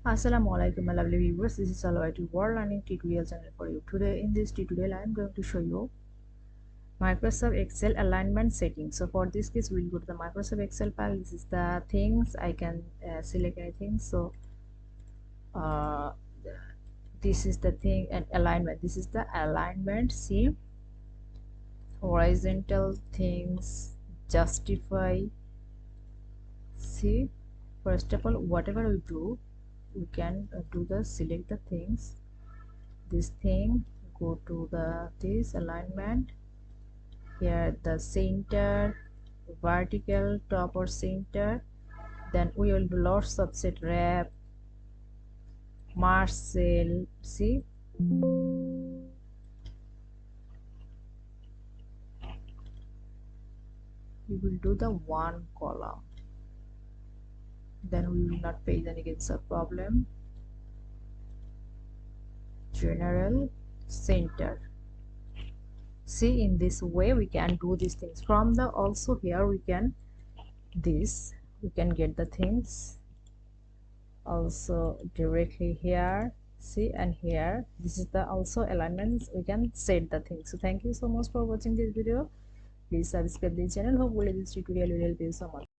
Assalamualaikum my lovely viewers, this is Alwati World Learning Tutorial channel for you. Today in this tutorial I am going to show you Microsoft Excel alignment settings. So for this case we'll go to the Microsoft Excel file. This is the things I can select anything. So this is the thing and alignment. This is the alignment. See, horizontal things, justify. See, first of all, whatever we do, we can do the select the things, this thing, go to the this alignment, here the center, vertical, top or center, then we will do load subset wrap, merge cell. See, we will do the one column, then we will not face any kinds of problem. General, center. See, in this way we can do these things. From the also here we can this, we can get the things also directly here. See, and here this is the also alignments, we can set the things. So thank you so much for watching this video. Please subscribe the channel. Hopefully this tutorial will help you so much.